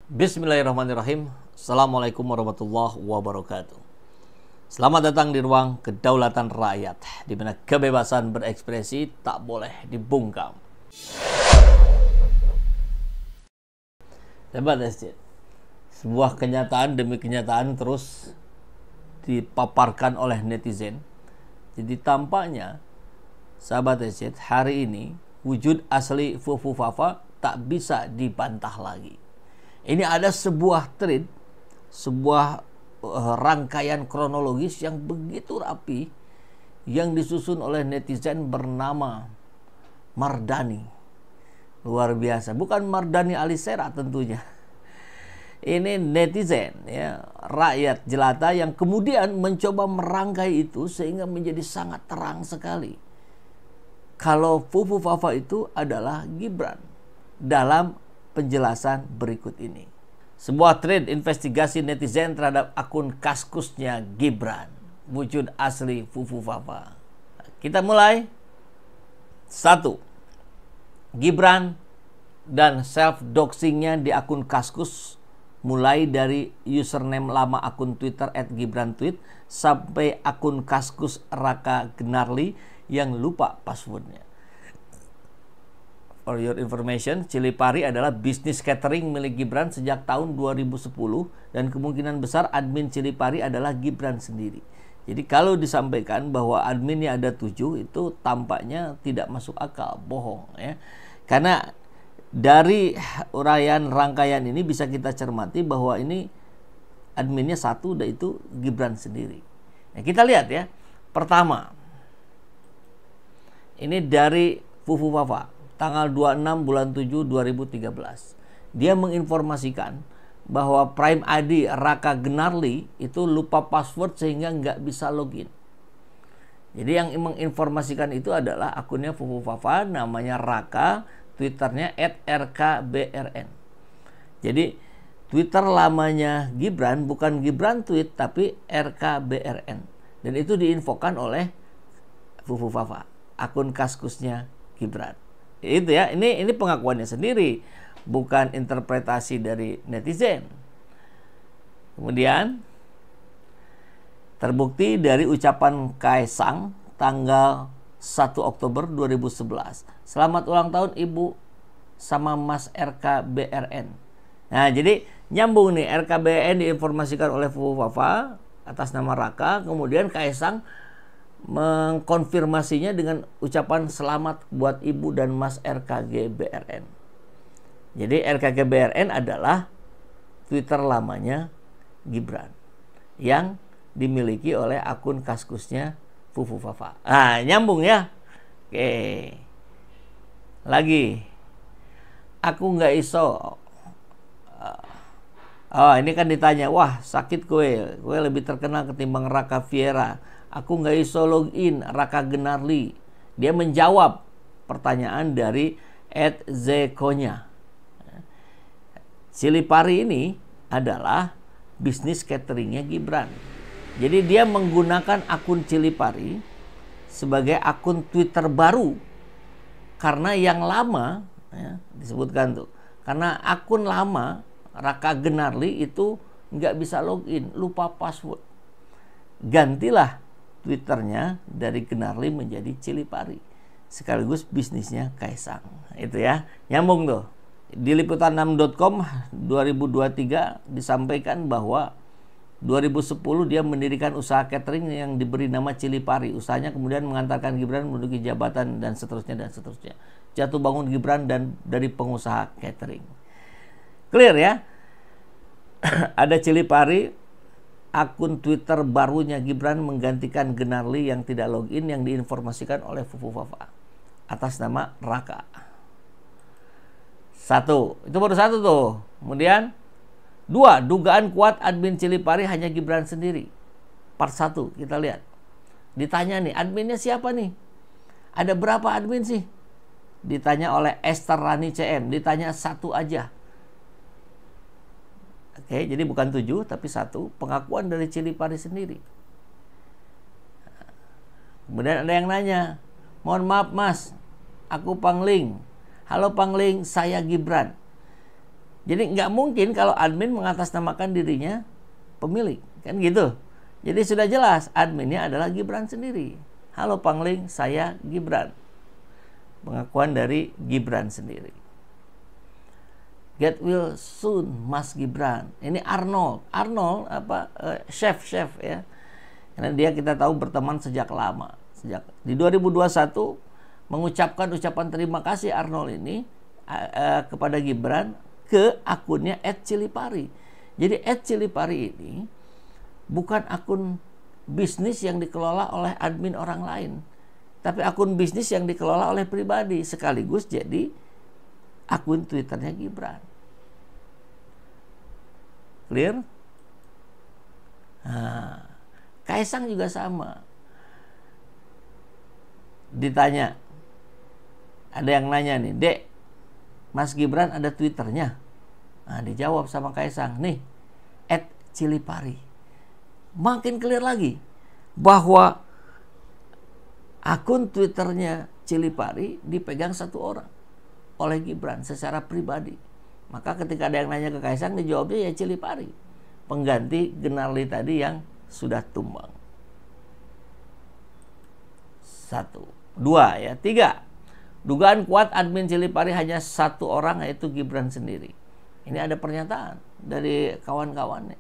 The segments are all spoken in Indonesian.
Bismillahirrahmanirrahim. Assalamualaikum warahmatullahi wabarakatuh. Selamat datang di ruang kedaulatan rakyat, di mana kebebasan berekspresi tak boleh dibungkam. Hebat ya, sebuah kenyataan demi kenyataan terus dipaparkan oleh netizen. Jadi tampaknya, sahabat Esyed, hari ini wujud asli Fufu Fafa tak bisa dibantah lagi. Ini ada sebuah thread, sebuah rangkaian kronologis yang begitu rapi yang disusun oleh netizen bernama Mardani. Luar biasa, bukan Mardani Alisera tentunya. Ini netizen, ya, rakyat jelata yang kemudian mencoba merangkai itu sehingga menjadi sangat terang sekali. Kalau Fufu Fafa itu adalah Gibran dalam penjelasan berikut ini. Sebuah thread investigasi netizen terhadap akun Kaskusnya Gibran, wujud asli Fufu Fafa. Kita mulai. 1. Gibran dan self-doxingnya di akun Kaskus, mulai dari username lama akun Twitter @gibrantweet sampai akun Kaskus Raka Gnarly yang lupa passwordnya. For your information, Cili Pari adalah bisnis catering milik Gibran sejak tahun 2010 dan kemungkinan besar admin Cili Pari adalah Gibran sendiri. Jadi kalau disampaikan bahwa adminnya ada 7, itu tampaknya tidak masuk akal, bohong ya. Karena dari uraian rangkaian ini bisa kita cermati bahwa ini adminnya 1, dan itu Gibran sendiri. Nah, kita lihat ya. Pertama, ini dari Fufu Fafa, tanggal 26 bulan 7 2013. Dia menginformasikan bahwa Prime ID Raka Gnarly itu lupa password sehingga nggak bisa login. Jadi yang menginformasikan itu adalah akunnya Fufu Fafa, namanya Raka, Twitternya @rkbrn. Jadi Twitter lamanya Gibran bukan Gibran Tweet tapi RKBRN. Dan itu diinfokan oleh Fufu Fafa, akun Kaskusnya Gibran. Itu ya, ini pengakuannya sendiri, bukan interpretasi dari netizen. Kemudian terbukti dari ucapan Kaisang tanggal 1 Oktober 2011. Selamat ulang tahun Ibu sama Mas RKBRN. Nah, jadi nyambung nih, RKBRN diinformasikan oleh Fufu Fafa atas nama Raka, kemudian Kaisang mengkonfirmasinya dengan ucapan selamat buat Ibu dan Mas RKGBRN. Jadi RKGBRN adalah Twitter lamanya Gibran yang dimiliki oleh akun Kaskusnya Fufu Fafa. Nah, nyambung ya. Oke. Lagi. Aku nggak iso. Oh, ini kan ditanya, wah sakit kue lebih terkenal ketimbang Raka Viera. Aku nggak iso login, Raka Gnarly. Dia menjawab pertanyaan dari @zekonya. Cili Pari ini adalah bisnis cateringnya Gibran. Jadi dia menggunakan akun Cili Pari sebagai akun Twitter baru. Karena yang lama, ya, disebutkan tuh, karena akun lama Raka Gnarly itu nggak bisa login, lupa password. Gantilah Twitternya dari Gnarly menjadi Cili Pari, sekaligus bisnisnya Kaisang. Itu ya, nyambung tuh. Di liputan6.com 2023 disampaikan bahwa 2010 dia mendirikan usaha catering yang diberi nama Cili Pari. Usahanya kemudian mengantarkan Gibran menduduki jabatan dan seterusnya dan seterusnya. Jatuh bangun Gibran dan dari pengusaha catering. Clear ya? Ada Cili Pari, akun Twitter barunya Gibran menggantikan Gnarly yang tidak login yang diinformasikan oleh Fufu Fafa atas nama Raka. 1, itu baru 1 tuh. Kemudian 2, dugaan kuat admin Cili Pari hanya Gibran sendiri. Part 1 kita lihat. Ditanya nih, adminnya siapa nih? Ada berapa admin sih? Ditanya oleh Esther Rani CM, ditanya 1 aja. Oke, jadi bukan 7 tapi 1, pengakuan dari Cili Pari sendiri. Kemudian ada yang nanya, mohon maaf Mas, aku Pangling. Halo Pangling, saya Gibran. Jadi nggak mungkin kalau admin mengatasnamakan dirinya pemilik, kan gitu. Jadi sudah jelas adminnya adalah Gibran sendiri. Halo Pangling, saya Gibran. Pengakuan dari Gibran sendiri. Get well soon, Mas Gibran. Ini Arnold chef ya. Karena dia kita tahu berteman sejak lama. Sejak di 2021 mengucapkan ucapan terima kasih Arnold ini kepada Gibran ke akunnya @cilipari. Jadi @cilipari ini bukan akun bisnis yang dikelola oleh admin orang lain, tapi akun bisnis yang dikelola oleh pribadi sekaligus jadi akun Twitternya Gibran. Clear? Nah, Kaisang juga sama. Ditanya, ada yang nanya nih, Dek, Mas Gibran ada Twitternya? Nah, dijawab sama Kaisang, nih, @cilipari. Makin clear lagi bahwa akun Twitternya Cilipari dipegang satu orang oleh Gibran secara pribadi. Maka ketika ada yang nanya ke Kaisang, dijawabnya ya Cilipari, pengganti Gunarli tadi yang sudah tumbang. 1, 2 ya. 3, dugaan kuat admin Cilipari hanya satu orang, yaitu Gibran sendiri. Ini ada pernyataan dari kawan-kawannya.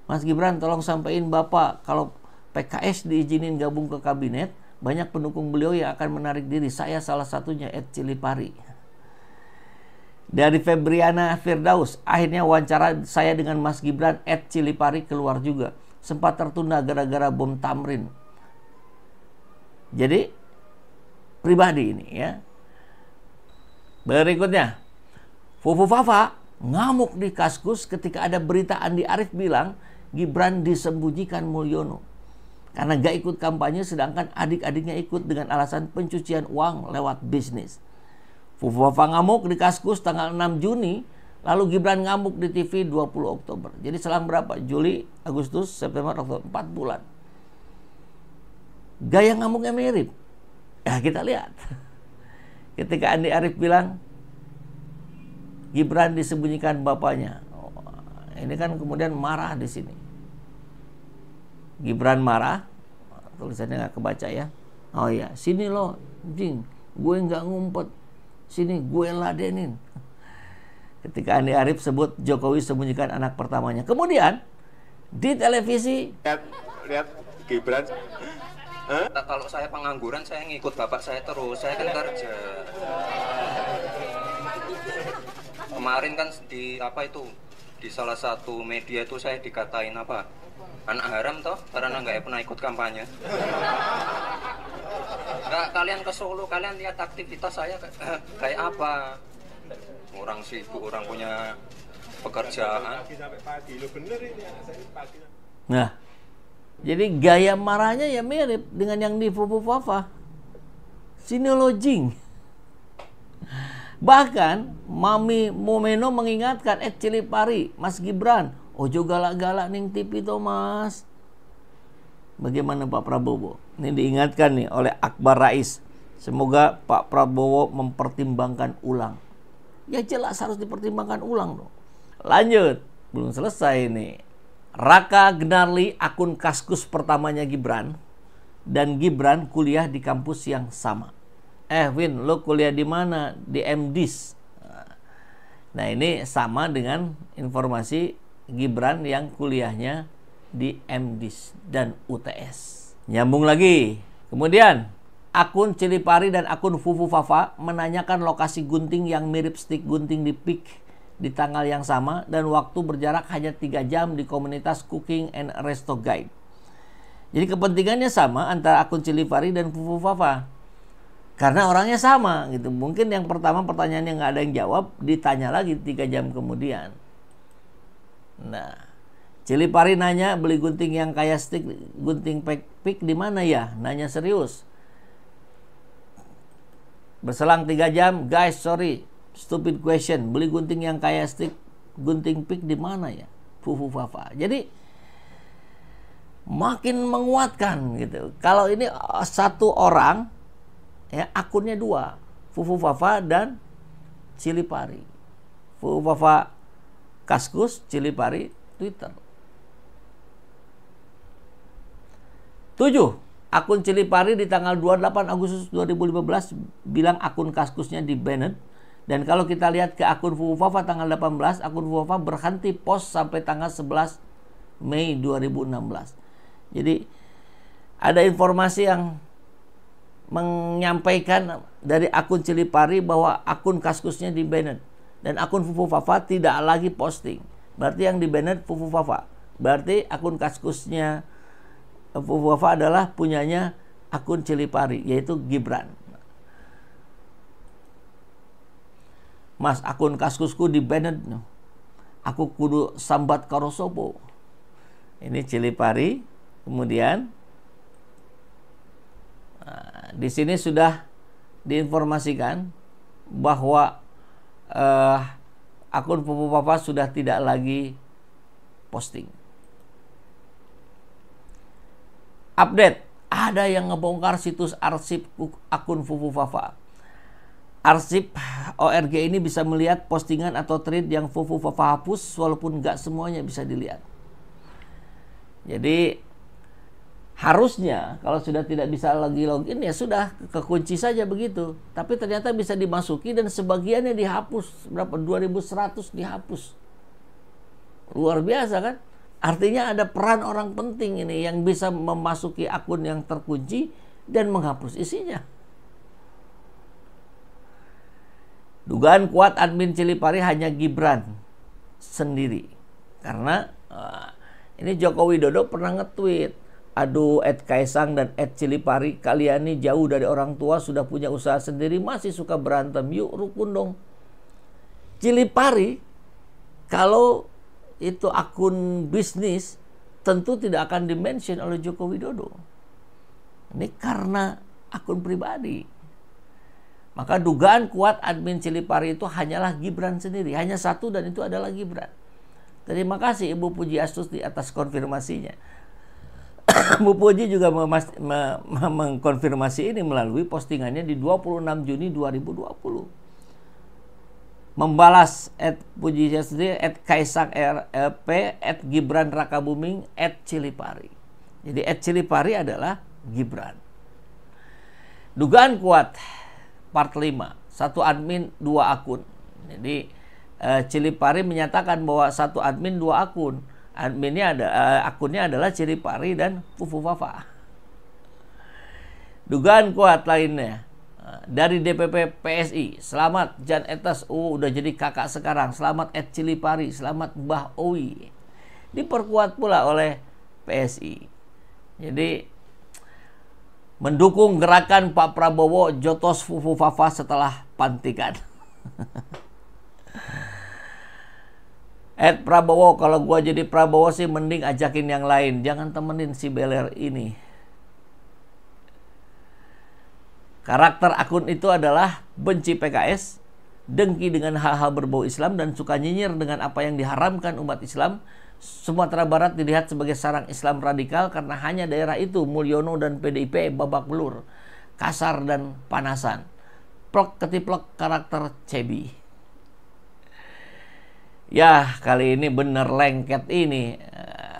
Mas Gibran, tolong sampaikan Bapak kalau PKS diizinin gabung ke kabinet, banyak pendukung beliau yang akan menarik diri. Saya salah satunya, @cilipari. Dari Febriana Firdaus, akhirnya wawancara saya dengan Mas Gibran @cilipari keluar juga. Sempat tertunda gara-gara bom Tamrin. Jadi pribadi ini ya. Berikutnya, Fufu Fafa ngamuk di Kaskus ketika ada berita Andi Arief bilang Gibran disembunyikan Mulyono karena gak ikut kampanye, sedangkan adik-adiknya ikut dengan alasan pencucian uang lewat bisnis. Fufu Fafa ngamuk di Kaskus tanggal 6 Juni, lalu Gibran ngamuk di TV 20 Oktober. Jadi selang berapa? Juli, Agustus, September, Oktober, 4 bulan. Gaya ngamuknya mirip. Ya kita lihat. Ketika Andi Arief bilang Gibran disembunyikan bapaknya, ini kan kemudian marah di sini. Gibran marah, tulisannya nggak kebaca ya. Oh iya, sini lo, jing, gue nggak ngumpet, sini gue ladenin. Ketika Andi Arief sebut Jokowi sembunyikan anak pertamanya. Kemudian di televisi lihat Gibran. Kalau saya pengangguran, saya ngikut bapak saya terus. Saya kan kerja. Kemarin kan di di salah satu media itu saya dikatain anak haram toh, karena nggak pernah ikut kampanye. Nggak, kalian ke Solo, kalian lihat aktivitas saya kayak apa. Orang sibuk, orang punya pekerjaan. Nah, jadi gaya marahnya ya mirip dengan yang di Fufu Fafa. Sinolojing. Bahkan Mami Momeno mengingatkan Cilipari, Mas Gibran, ojo galak-galak ning TV to Mas. Bagaimana Pak Prabowo? Ini diingatkan nih oleh Akbar Rais. Semoga Pak Prabowo mempertimbangkan ulang. Ya jelas harus dipertimbangkan ulang dong. Lanjut, belum selesai nih. Raka Gunarli, akun Kaskus pertamanya Gibran, dan Gibran kuliah di kampus yang sama. Win, lo kuliah di mana? Di MDIS. Nah ini sama dengan informasi Gibran yang kuliahnya di MDIS dan UTS. Nyambung lagi. Kemudian akun Cilipari dan akun Fufu Fafa menanyakan lokasi gunting yang mirip stick gunting di PIK di tanggal yang sama dan waktu berjarak hanya 3 jam di komunitas Cooking and Resto Guide. Jadi kepentingannya sama antara akun Cilipari dan Fufu Fafa. Karena orangnya sama gitu. Mungkin yang pertama pertanyaannya nggak ada yang jawab, ditanya lagi 3 jam kemudian. Nah, Cilipari nanya beli gunting yang kayak stick gunting PIK di mana ya? Nanya serius. Berselang 3 jam, guys sorry, stupid question. Beli gunting yang kayak stick gunting PIK di mana ya? Fufu Fafa. Jadi makin menguatkan gitu. Kalau ini satu orang ya, akunnya 2, Fufu Fafa dan Cilipari. Fufu Fafa Kaskus, Cilipari, Twitter. 7. Akun Cilipari di tanggal 28 Agustus 2015 bilang akun Kaskusnya di-banned. Dan kalau kita lihat ke akun Fufu Fafa tanggal 18, akun Fufu Fafa berhenti post sampai tanggal 11 Mei 2016. Jadi ada informasi yang menyampaikan dari akun Cilipari bahwa akun Kaskusnya di-banned. Dan akun Fufu Fafa tidak lagi posting. Berarti yang di-banned Fufu Fafa. Berarti akun Kaskusnya Fufu Fafa adalah punyanya akun Cilipari, yaitu Gibran. Mas, akun Kaskusku di-banned. Aku kudu sambat karo sopo. Ini Cilipari. Kemudian di sini sudah diinformasikan bahwa akun Fufu Fafa sudah tidak lagi posting. Update, ada yang ngebongkar situs arsip akun Fufu Fafa. Arsip ORG ini bisa melihat postingan atau thread yang Fufu Fafa hapus, walaupun nggak semuanya bisa dilihat. Jadi harusnya kalau sudah tidak bisa lagi login ya sudah kekunci saja begitu. Tapi ternyata bisa dimasuki dan sebagiannya dihapus. Berapa? 2100 dihapus. Luar biasa kan? Artinya ada peran orang penting ini yang bisa memasuki akun yang terkunci dan menghapus isinya. Dugaan kuat admin Cilipari hanya Gibran sendiri. Karena ini Joko Widodo pernah nge-tweet, aduh Kaisang dan Cilipari, kalian ini jauh dari orang tua, sudah punya usaha sendiri, masih suka berantem, yuk rukun dong. Cilipari kalau itu akun bisnis tentu tidak akan dimention oleh Joko Widodo. Ini karena akun pribadi. Maka dugaan kuat admin Cilipari itu hanyalah Gibran sendiri, hanya satu dan itu adalah Gibran. Terima kasih Ibu Pujiastuti atas konfirmasinya. Bu Puji juga mengkonfirmasi ini melalui postingannya di 26 Juni 2020. Membalas @pujiastuti, @kaisang RLP, @gibran rakabuming, @cilipari. Jadi @cilipari adalah Gibran. Dugaan kuat part 5, satu admin dua akun. Jadi Cilipari menyatakan bahwa satu admin dua akun. Akunnya adalah Cilipari dan Fufu Fafa. Dugaan kuat lainnya dari DPP PSI, selamat Jan Etes, udah jadi kakak sekarang, selamat Cilipari, selamat Mbah Owi. Diperkuat pula oleh PSI. Jadi mendukung gerakan Pak Prabowo jotos Fufu Fafa setelah pantikan. Prabowo, kalau gua jadi Prabowo sih mending ajakin yang lain, jangan temenin si beler ini. Karakter akun itu adalah benci PKS, dengki dengan hal-hal berbau Islam, dan suka nyinyir dengan apa yang diharamkan umat Islam. Sumatera Barat dilihat sebagai sarang Islam radikal karena hanya daerah itu Mulyono dan PDIP babak belur, kasar dan panasan. Plok ketiplok karakter Cebi. Ya, kali ini bener lengket ini.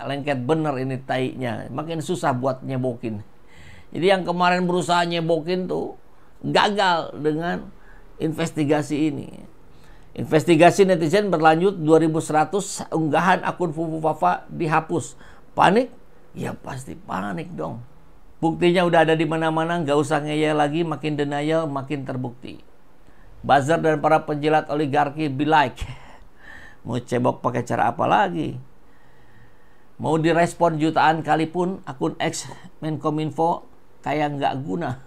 Lengket bener ini tainya. Makin susah buat nyebokin. Jadi yang kemarin berusaha nyebokin tuh gagal dengan investigasi ini. Investigasi netizen berlanjut, 2100 unggahan akun Fufu Fafa dihapus. Panik? Ya pasti panik dong. Buktinya udah ada di mana-mana, nggak usah ngeyel lagi, makin denial makin terbukti. Buzzer dan para penjilat oligarki be like. Mau cebok pakai cara apa lagi? Mau direspon jutaan kali pun akun ex Menkominfo kayak nggak guna.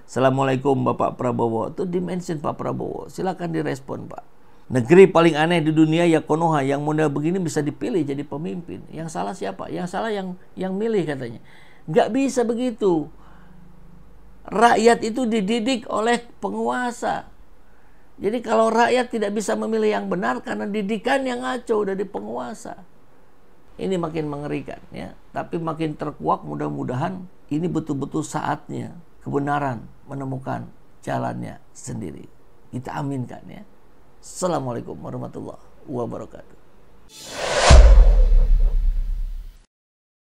Assalamualaikum Bapak Prabowo. Itu dimention Pak Prabowo. Silakan direspon Pak. Negeri paling aneh di dunia ya Konoha. Yang model begini bisa dipilih jadi pemimpin. Yang salah siapa? Yang salah yang milih katanya. Nggak bisa begitu. Rakyat itu dididik oleh penguasa. Jadi kalau rakyat tidak bisa memilih yang benar karena didikan yang ngaco dari penguasa. Ini makin mengerikan ya. Tapi makin terkuak, mudah-mudahan ini betul-betul saatnya kebenaran menemukan jalannya sendiri. Kita aminkan ya. Assalamualaikum warahmatullahi wabarakatuh. wabarakatuh.